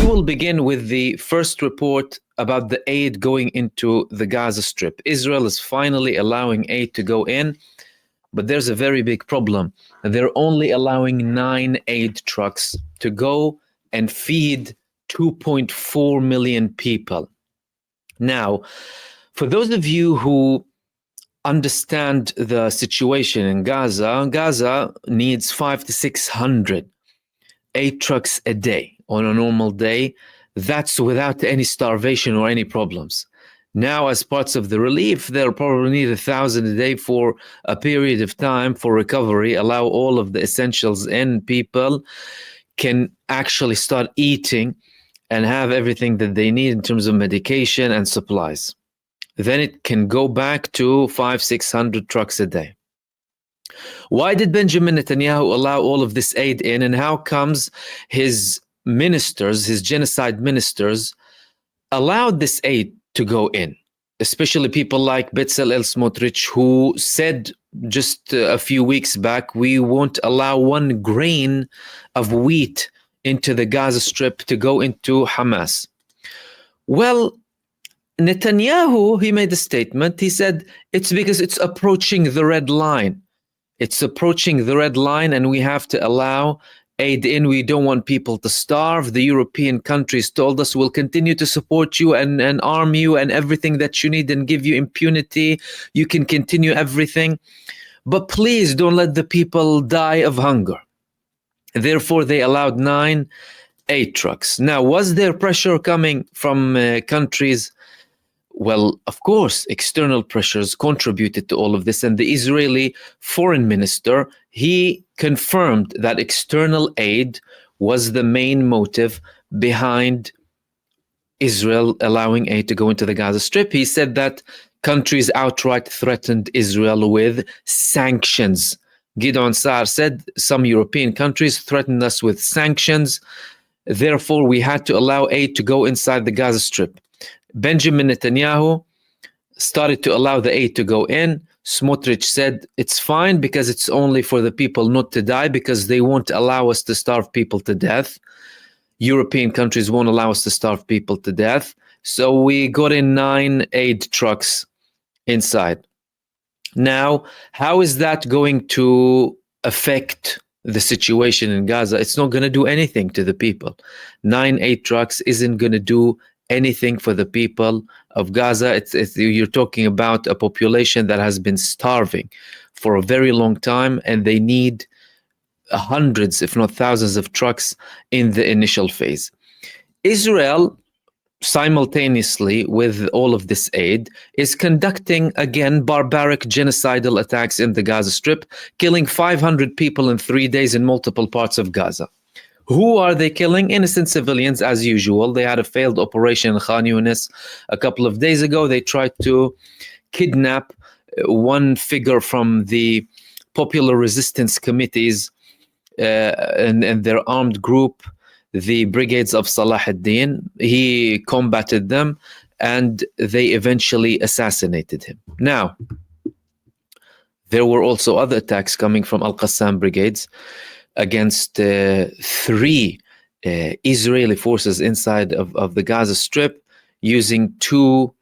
will begin with the first report about the aid going into the Gaza Strip. Israel is finally allowing aid to go in, but there's a very big problem. They're only allowing 9 aid trucks to go and feed 2.4 million people. Now, for those of you who understand the situation in Gaza, Gaza needs 500 to 600 aid trucks a day on a normal day. That's without any starvation or any problems. Now, as parts of the relief, they'll probably need 1,000 a day for a period of time for recovery, allow all of the essentials in, people can actually start eating and have everything that they need in terms of medication and supplies. Then it can go back to 500-600 trucks a day. Why did Benjamin Netanyahu allow all of this aid in, and how comes his ministers, his genocide ministers, allowed this aid to go in? Especially people like Bezalel Smotrich, who said just a few weeks back, we won't allow 1 grain of wheat into the Gaza Strip to go into Hamas. Well, Netanyahu, he made a statement. He said, it's because it's approaching the red line. It's approaching the red line and we have to allow aid in. We don't want people to starve. The European countries told us we'll continue to support you and arm you and everything that you need and give you impunity. You can continue everything. But please don't let the people die of hunger. Therefore, they allowed 9 aid trucks. Now, was there pressure coming from countries? Well, of course, external pressures contributed to all of this. And the Israeli foreign minister, he confirmed that external aid was the main motive behind Israel allowing aid to go into the Gaza Strip. He said that countries outright threatened Israel with sanctions. Gideon Saar said some European countries threatened us with sanctions. Therefore, we had to allow aid to go inside the Gaza Strip. Benjamin Netanyahu started to allow the aid to go in. Smotrich said it's fine because it's only for the people not to die, because they won't allow us to starve people to death. European countries won't allow us to starve people to death. So we got in 9 aid trucks inside. Now, how is that going to affect the situation in Gaza? It's not going to do anything to the people. 9 aid trucks isn't going to do anything for the people of Gaza. You're talking about a population that has been starving for a very long time, and they need hundreds, if not thousands, of trucks in the initial phase. Israel, simultaneously with all of this aid, is conducting again barbaric genocidal attacks in the Gaza Strip, killing 500 people in 3 days in multiple parts of Gaza. Who are they killing? Innocent civilians, as usual. They had a failed operation in Khan Yunis a couple of days ago. They tried to kidnap one figure from the Popular Resistance Committees and their armed group, the Brigades of Salah ad-Din. He combated them and they eventually assassinated him. Now, there were also other attacks coming from Al-Qassam brigades against 3 Israeli forces inside of the Gaza Strip, using 2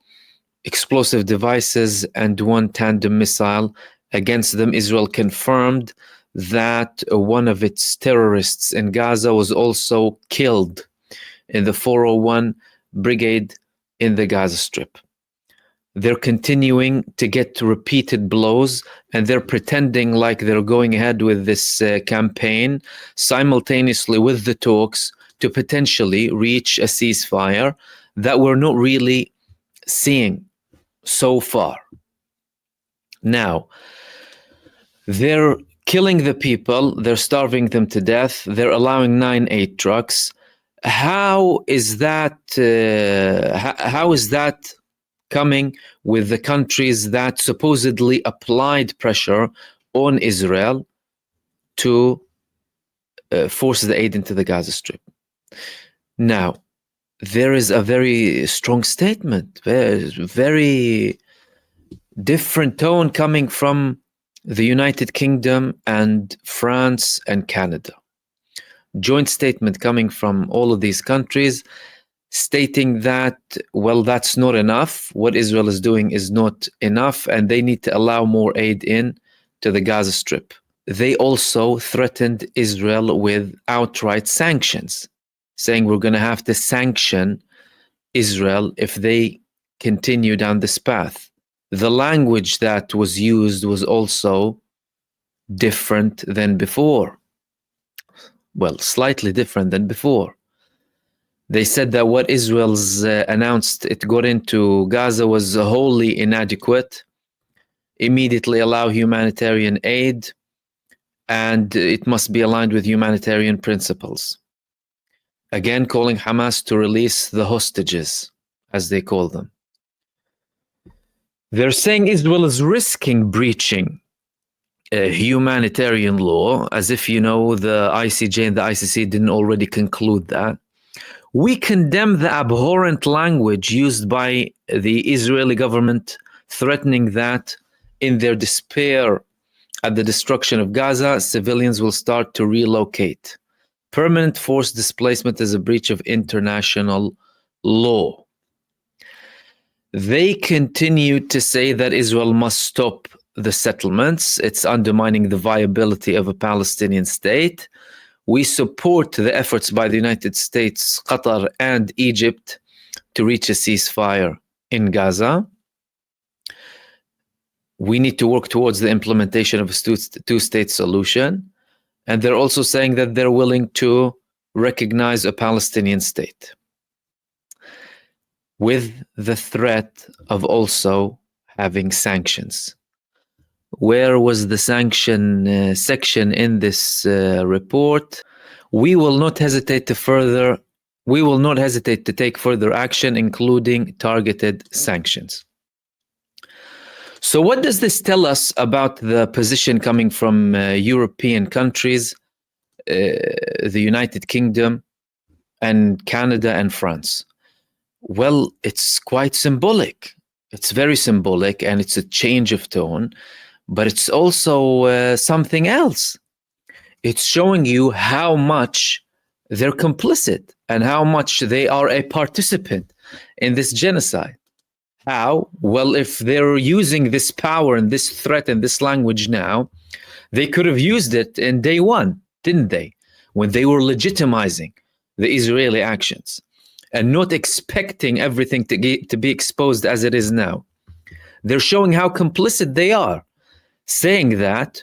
explosive devices and 1 tandem missile against them. Israel confirmed that one of its terrorists in Gaza was also killed in the 401 brigade in the Gaza Strip. They're continuing to get repeated blows, and they're pretending like they're going ahead with this campaign simultaneously with the talks to potentially reach a ceasefire that we're not really seeing so far. Now, they're killing the people, they're starving them to death, they're allowing 9 aid trucks. How is that coming with the countries that supposedly applied pressure on Israel to force the aid into the Gaza Strip? Now, there is a very strong statement, very different tone coming from the United Kingdom and France and Canada. joint statement coming from all of these countries stating that, well, that's not enough. What Israel is doing is not enough, and they need to allow more aid in to the Gaza Strip. They also threatened Israel with outright sanctions, saying we're going to have to sanction Israel if they continue down this path. The language that was used was also different than before. Well, slightly different than before. They said that what Israel's announced it got into Gaza was wholly inadequate. Immediately allow humanitarian aid, and it must be aligned with humanitarian principles. Again, calling Hamas to release the hostages, as they call them. They're saying Israel is risking breaching humanitarian law, as if, the ICJ and the ICC didn't already conclude that. We condemn the abhorrent language used by the Israeli government, threatening that in their despair at the destruction of Gaza, civilians will start to relocate. Permanent forced displacement is a breach of international law. They continue to say that Israel must stop the settlements. It's undermining the viability of a Palestinian state. We support the efforts by the United States, Qatar, and Egypt to reach a ceasefire in Gaza. We need to work towards the implementation of a two-state solution. And they're also saying that they're willing to recognize a Palestinian state, with the threat of also having sanctions. Where was the sanction section in this report? We will not hesitate to take further action, including targeted sanctions. So what does this tell us about the position coming from European countries, the United Kingdom, and Canada and France? Well, it's quite symbolic. It's very symbolic, and it's a change of tone, but it's also something else. It's showing you how much they're complicit and how much they are a participant in this genocide. How? Well, if they're using this power and this threat and this language now, they could have used it in day one, didn't they? When they were legitimizing the Israeli actions and not expecting everything to be exposed as it is now. They're showing how complicit they are, saying that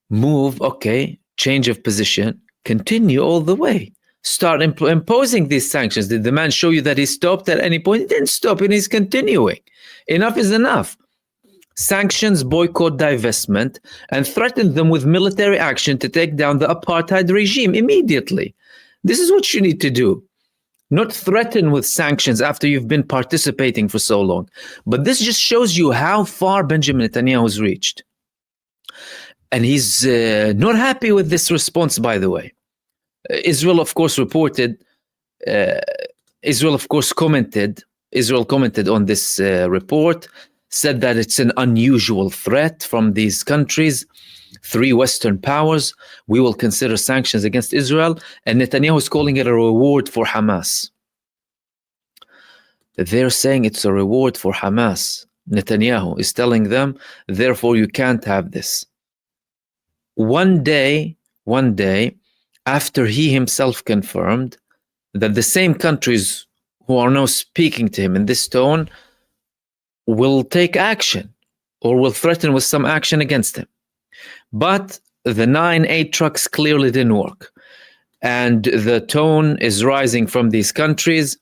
move, okay, change of position, continue all the way. Start imposing these sanctions. Did the man show you that he stopped at any point? He didn't stop, and he's continuing. Enough is enough. Sanctions, boycott, divestment, and threaten them with military action to take down the apartheid regime immediately. This is what you need to do. Not threaten with sanctions after you've been participating for so long. But this just shows you how far Benjamin Netanyahu has reached. And he's not happy with this response, by the way. Israel, of course, commented on this report, said that it's an unusual threat from these countries, 3 Western powers. We will consider sanctions against Israel, and Netanyahu is calling it a reward for Hamas. They're saying it's a reward for Hamas. Netanyahu is telling them, therefore you can't have this. One day, after he himself confirmed that the same countries who are now speaking to him in this tone will take action or will threaten with some action against him. But the 9-8 trucks clearly didn't work. And the tone is rising from these countries,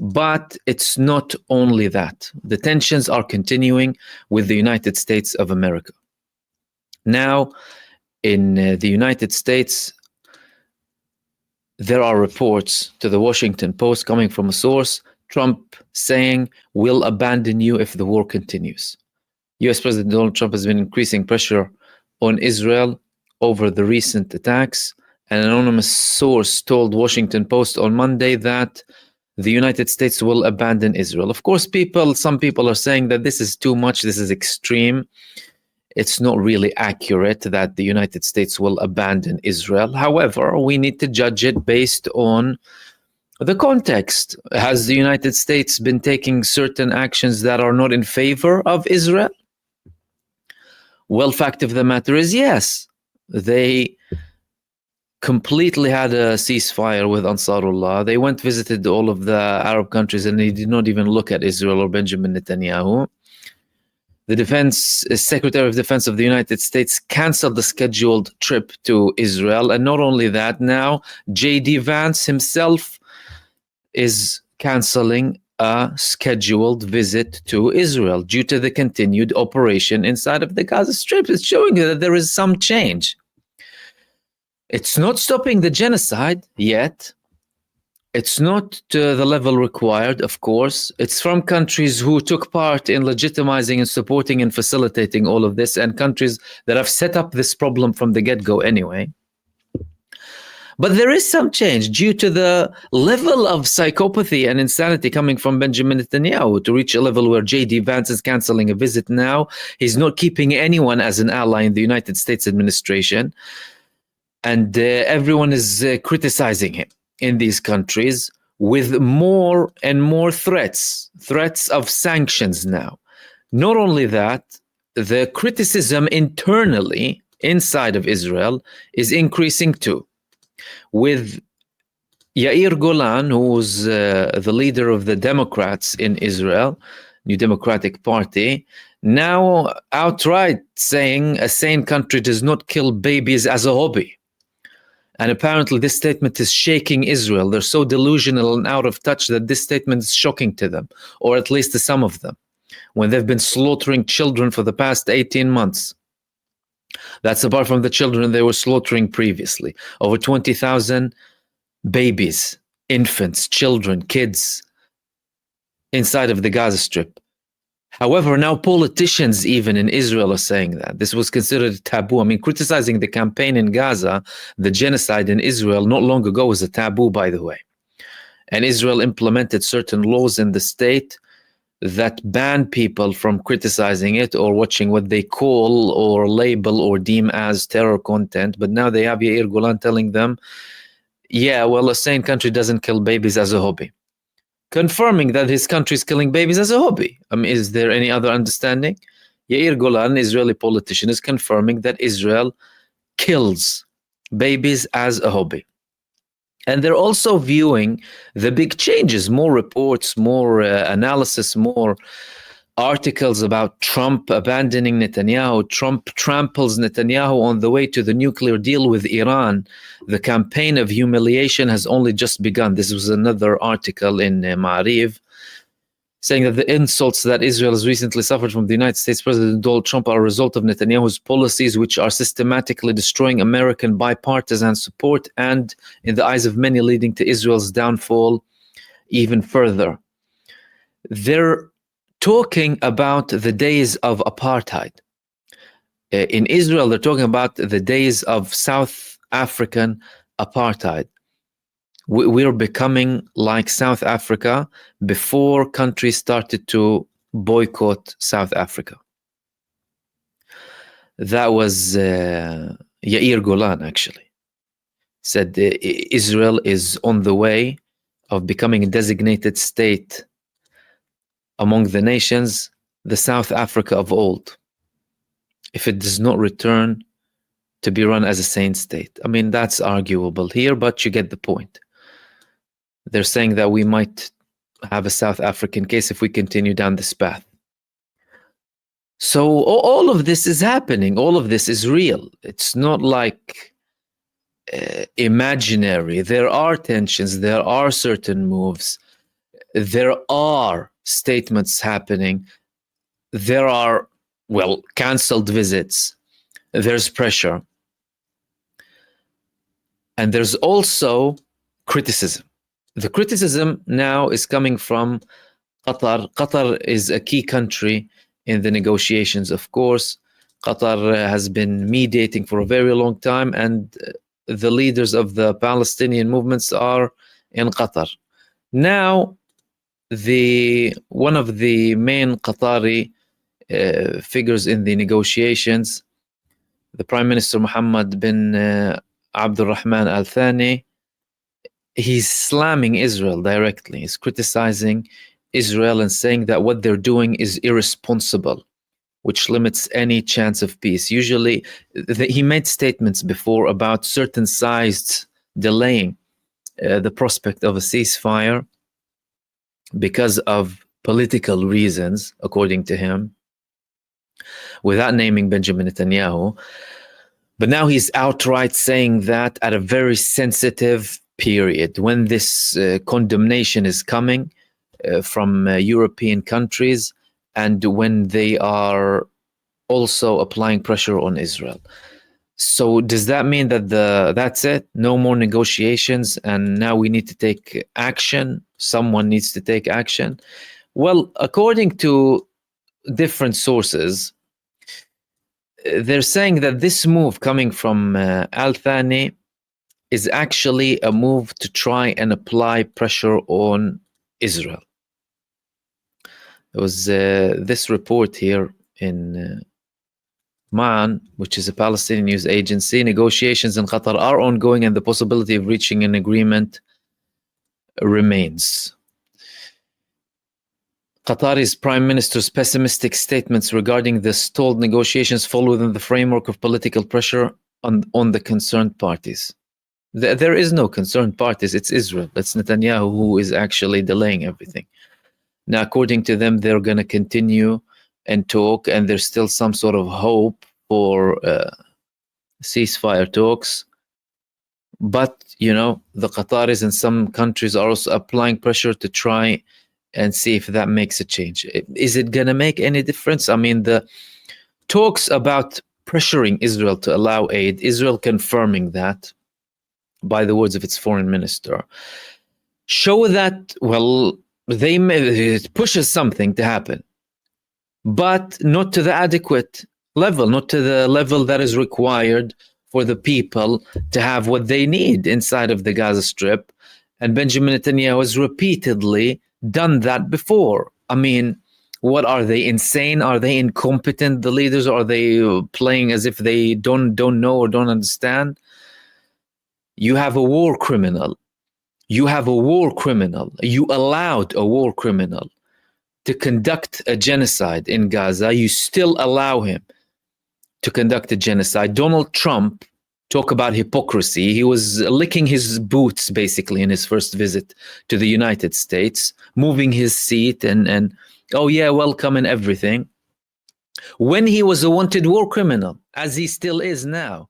but it's not only that. The tensions are continuing with the United States of America. Now, in the United States, there are reports to the Washington Post coming from a source, Trump saying, we'll abandon you if the war continues. US President Donald Trump has been increasing pressure on Israel over the recent attacks. An anonymous source told Washington Post on Monday that the United States will abandon Israel. Of course, some people are saying that this is too much, this is extreme. it's not really accurate that the United States will abandon Israel. However, we need to judge it based on the context. Has the United States been taking certain actions that are not in favor of Israel? Well, fact of the matter is yes. They completely had a ceasefire with Ansarullah. They went visited all of the Arab countries and they did not even look at Israel or Benjamin Netanyahu. The Secretary of Defense of the United States canceled the scheduled trip to Israel. And not only that, now J.D. Vance himself is canceling a scheduled visit to Israel due to the continued operation inside of the Gaza Strip. It's showing that there is some change. It's not stopping the genocide yet. It's not to the level required, of course. It's from countries who took part in legitimizing and supporting and facilitating all of this, and countries that have set up this problem from the get-go anyway. But there is some change due to the level of psychopathy and insanity coming from Benjamin Netanyahu to reach a level where J.D. Vance is canceling a visit now. He's not keeping anyone as an ally in the United States administration. And everyone is criticizing him in these countries with more and more threats of sanctions now. Not only that, the criticism internally inside of Israel is increasing too. With Yair Golan, who's the leader of the Democrats in Israel, New Democratic Party, now outright saying a sane country does not kill babies as a hobby. And apparently this statement is shaking Israel. They're so delusional and out of touch that this statement is shocking to them, or at least to some of them, when they've been slaughtering children for the past 18 months. That's apart from the children they were slaughtering previously. Over 20,000 babies, infants, children, kids inside of the Gaza Strip. However, now politicians even in Israel are saying that. This was considered taboo. I mean, criticizing the campaign in Gaza, the genocide in Israel, not long ago was a taboo, by the way. And Israel implemented certain laws in the state that ban people from criticizing it or watching what they call or label or deem as terror content. But now they have Yair Golan telling them, yeah, well, a sane country doesn't kill babies as a hobby. Confirming that his country is killing babies as a hobby. I mean, is there any other understanding? Yair Golan, Israeli politician, is confirming that Israel kills babies as a hobby. And they're also viewing the big changes, more reports, more analysis, more articles about Trump abandoning Netanyahu. Trump tramples Netanyahu on the way to the nuclear deal with Iran. The campaign of humiliation has only just begun. This was another article in Ma'ariv saying that the insults that Israel has recently suffered from the United States President Donald Trump are a result of Netanyahu's policies, which are systematically destroying American bipartisan support and, in the eyes of many, leading to Israel's downfall even further. They're talking about the days of apartheid. In Israel, they're talking about the days of South African apartheid. We're becoming like South Africa before countries started to boycott South Africa. That was Yair Golan, actually. Said Israel is on the way of becoming a designated state among the nations, the South Africa of old, if it does not return to be run as a sane state. I mean, that's arguable here, but you get the point. They're saying that we might have a South African case if we continue down this path. So all of this is happening. All of this is real. It's not like imaginary. There are tensions. There are certain moves. There are statements happening. There are, well, canceled visits. There's pressure. And there's also criticism. The criticism now is coming from Qatar. Qatar is a key country in the negotiations, of course. Qatar has been mediating for a very long time, and the leaders of the Palestinian movements are in Qatar. Now, one of the main Qatari figures in the negotiations. The Prime Minister Mohammed bin Abdul Rahman Al Thani, he's slamming Israel directly. He's criticizing Israel and saying that what they're doing is irresponsible, which limits any chance of peace. Usually, he made statements before about certain sides delaying the prospect of a ceasefire because of political reasons, according to him, without naming Benjamin Netanyahu. But now he's outright saying that at a very sensitive period, when this condemnation is coming from European countries, and when they are also applying pressure on Israel. So does that mean that that's it? No more negotiations, and now we need to take action? Someone needs to take action? Well, according to different sources, they're saying that this move coming from Al Thani is actually a move to try and apply pressure on Israel. There was this report here in MAN, which is a Palestinian news agency. Negotiations in Qatar are ongoing and the possibility of reaching an agreement remains. Qatari's Prime Minister's pessimistic statements regarding the stalled negotiations fall within the framework of political pressure on the concerned parties. There is no concerned parties, it's Israel. It's Netanyahu who is actually delaying everything. Now, according to them, they're going to continue and talk, and there's still some sort of hope for ceasefire talks. But, you know, the Qataris and some countries are also applying pressure to try and see if that makes a change. Is it going to make any difference? I mean, the talks about pressuring Israel to allow aid, Israel confirming that by the words of its foreign minister, show that, well, it pushes something to happen, but not to the adequate level, not to the level that is required for the people to have what they need inside of the Gaza Strip. And Benjamin Netanyahu has repeatedly done that before. I mean, what are they, insane? Are they incompetent, the leaders? Are they playing as if they don't know or don't understand? You have a war criminal. You have a war criminal. You allowed a war criminal to conduct a genocide in Gaza. You still allow him to conduct a genocide. Donald Trump, talk about hypocrisy. He was licking his boots basically in his first visit to the United States, moving his seat and oh yeah, welcome and everything. When he was a wanted war criminal, as he still is now,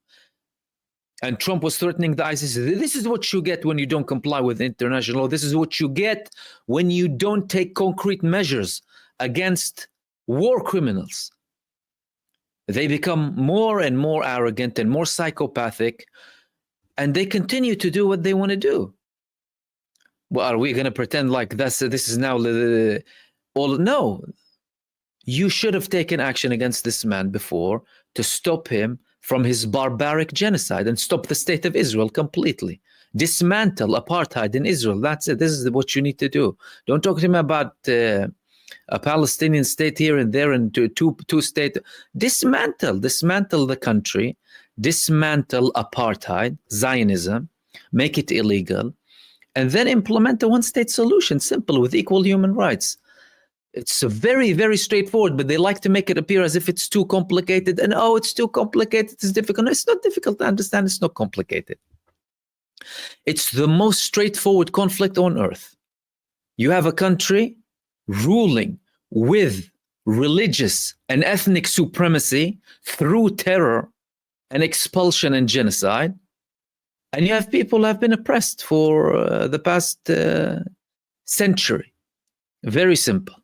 and Trump was threatening the ISIS, this is what you get when you don't comply with international law. This is what you get when you don't take concrete measures against war criminals. They become more and more arrogant and more psychopathic, and they continue to do what they want to do. Well, are we going to pretend like this is now all? No. You should have taken action against this man before to stop him from his barbaric genocide and stop the state of Israel completely. Dismantle apartheid in Israel. That's it. This is what you need to do. Don't talk to him about a Palestinian state here and there and two state. Dismantle the country, dismantle apartheid, Zionism, make it illegal, and then implement a one-state solution, simple, with equal human rights. It's very, very straightforward, but they like to make it appear as if it's too complicated. And oh, it's too complicated, it's difficult. No, it's not difficult to understand. It's not complicated. It's the most straightforward conflict on earth. You have a country ruling with religious and ethnic supremacy through terror and expulsion and genocide. And you have people who have been oppressed for the past century. Very simple.